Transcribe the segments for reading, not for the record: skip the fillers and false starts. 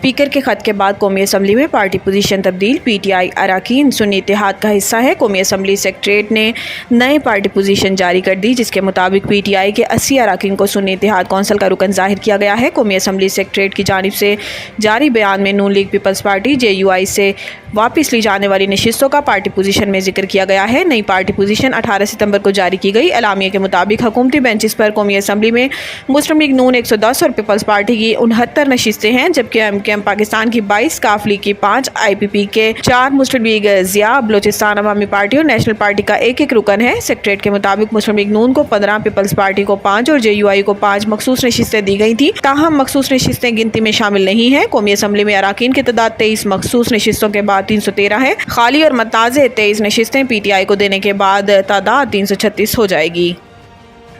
Speaker के खत के बाद कौमी असम्बली में पार्टी पोजीशन तब्दील। पीटीआई अरकान सुन्नी इत्तेहाद का हिस्सा है। कौमी असम्बली सेक्रेटरीट ने नए पार्टी पोजीशन जारी कर दी, जिसके मुताबिक पीटीआई के 80 अरकान को सुन्नी इत्तेहाद कौंसिल का रुकन जाहिर किया गया है। कौमी असम्बली सेक्रेटरीट की जानिब से जारी बयान में नून लीग पीपल्स पार्टी JUI से वापस ली जाने वाली नशिस्तों का पार्टी पोजीशन में जिक्र किया गया है। नई पार्टी पोजीशन 18 सितंबर को जारी की गई। एलामिया के मुताबिक हुकूमती बेंचेस पर कौमी असम्बली में मुस्लिम लीग नून 110 और पीपल्स पार्टी की 69 नशिस्तें हैं, जबकि MKM पाकिस्तान की 22, काफ लीग की 5, IPP के 4, मुस्लिम लीग ज़िया, बलोचिस्तान अवामी पार्टी और नेशनल पार्टी का एक रुकन है। सेक्रेटरीट के मुताबिक मुस्लिम लीग नून को 15, पीपल्स पार्टी को 5 और JUI को 5 मखसूस नशिस्तें दी गई थी। ताहम मखसूस नशिस्तें गिनती में शामिल नहीं है। कौमी असम्बली में अरकान की तादाद 23 मखसूस नशिस्तों के बाद 313 है। खाली और मतनाज़े 23 नशिस्तें PTI को देने के बाद तादाद 336 हो जाएगी।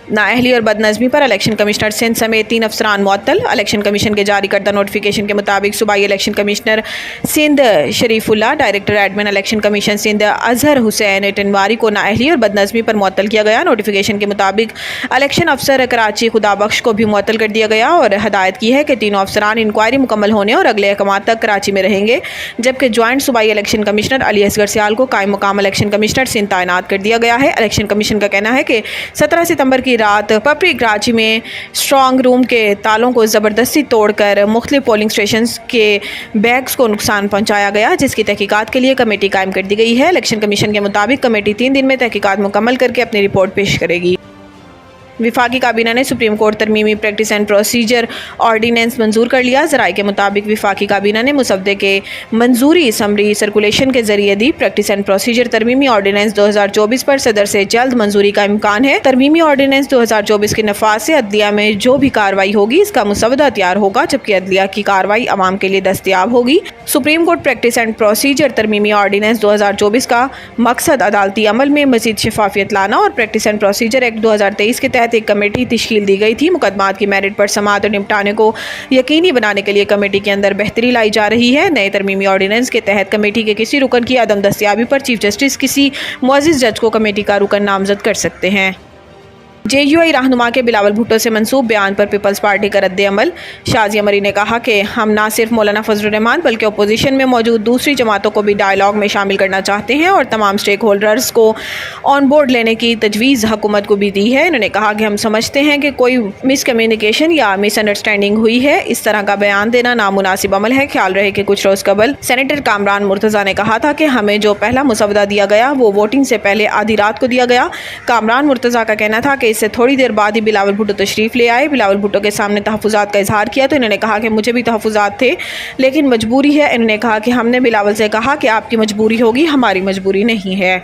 नाअहली और बदनज़मी पर इलेक्शन कमिश्नर सिंध समेत 3 अफसरान मुअत्तल। इलेक्शन कमीशन के जारी करदा नोटिफिकेशन के मुताबिक सूबाई election commissioner Sindh Sharifullah, director admin election commission Sindh Azhar Hussain Tinwari को नाअहली और बदनज़मी पर मुअत्तल किया गया। नोटिफिकेशन के मुताबिक इलेक्शन अफसर कराची खुदाबख्श को भी मुअत्तल कर दिया गया और हदायत की है कि तीनों अफसरान इंक्वायरी मुकम्मल होने और अगले अहकाम तक कराची में रहेंगे, जबकि ज्वाइंट सूबाई इलेक्शन कमिश्नर अली असगर सियाल को कायम मुकाम इलेक्शन कमिश्नर सिंध तैनात कर दिया गया है। इलेक्शन कमीशन का कहना है कि 17 सितंबर की रात पपरी कराची में स्ट्रॉन्ग रूम के तालों को ज़बरदस्ती तोड़कर मुख्तलिफ पोलिंग स्टेशन के बैग्स को नुकसान पहुंचाया गया, जिसकी तहकीकात के लिए कमेटी कायम कर दी गई है। इलेक्शन कमीशन के मुताबिक कमेटी 3 दिन में तहकीकात मुकम्मल करके अपनी रिपोर्ट पेश करेगी। विफाकी काबीना ने सुप्रीम कोर्ट तरमीमी प्रैक्टिस एंड प्रोसीजर ऑर्डीनेंस मंजूर कर लिया। ज़राए के मुताबिक विफाकी काबीना ने मुसवदे के मंजूरी असम्बली सर्कुलेशन के जरिए दी। प्रैक्टिस एंड प्रोसीजर तरमीमी ऑर्डीनेंस 2024 पर सदर से जल्द मंजूरी का इम्कान है। तरमीमी ऑर्डीनेंस 2024 के नफाज से अदलिया में जो भी कार्रवाई होगी इसका मुसवदा तैयार होगा, जबकि अदलिया की कार्रवाई अवाम के लिए दस्तयाब होगी। Supreme court practice and procedure तरमीमी ऑर्डीनेंस 2024 का मकसद अदालती अमल में मजीद शफाफियत लाना और प्रैक्टिस एंड प्रोसीजर एक्ट 2023 के तहत एक कमेटी तश्कील दी गई थी। मुकदमात की मेरिट पर समाअत और निपटाने को यकीनी बनाने के लिए कमेटी के अंदर बेहतरी लाई जा रही है। नए तरमीमी ऑर्डिनेंस के तहत कमेटी के किसी रुकन की अदम दस्तयाबी पर चीफ जस्टिस किसी मुअज़्ज़िज़ जज को कमेटी का रुकन नामजद कर सकते हैं। JUI रहनुमा के बिलावल भुट्टो से मंसूब बयान पर पीपल्स पार्टी का रद्द अमल। शाजिया मरी ने कहा कि हम ना सिर्फ मौलाना फजलुर रहमान बल्कि अपोजिशन में मौजूद दूसरी जमातों को भी डायलॉग में शामिल करना चाहते हैं और तमाम स्टेक होल्डर्स को ऑन बोर्ड लेने की तजवीज़ हुकूमत को भी दी है। इन्होंने कहा कि हम समझते हैं कि कोई मिसकम्युनिकेशन या मिसअंडरस्टैंडिंग हुई है। इस तरह का बयान देना नामुनासिब अमल है। ख्याल रहे कि कुछ रोज़ कबल सेनेटर कामरान मुर्तज़ा ने कहा था कि हमें जो पहला मुसवदा दिया गया वो वोटिंग से पहले आधी रात को दिया गया। कामरान मुर्तज़ा का कहना था कि इससे थोड़ी देर बाद ही बिलावल भुट्टो तशरीफ़ ले आए। बिलावल भुट्टो के सामने तहफ़्फ़ुज़ात का इजहार किया तो इन्होंने कहा कि मुझे भी तहफ़्फ़ुज़ात थे लेकिन मजबूरी है। इन्होंने कहा कि हमने बिलावल से कहा कि आपकी मजबूरी होगी, हमारी मजबूरी नहीं है।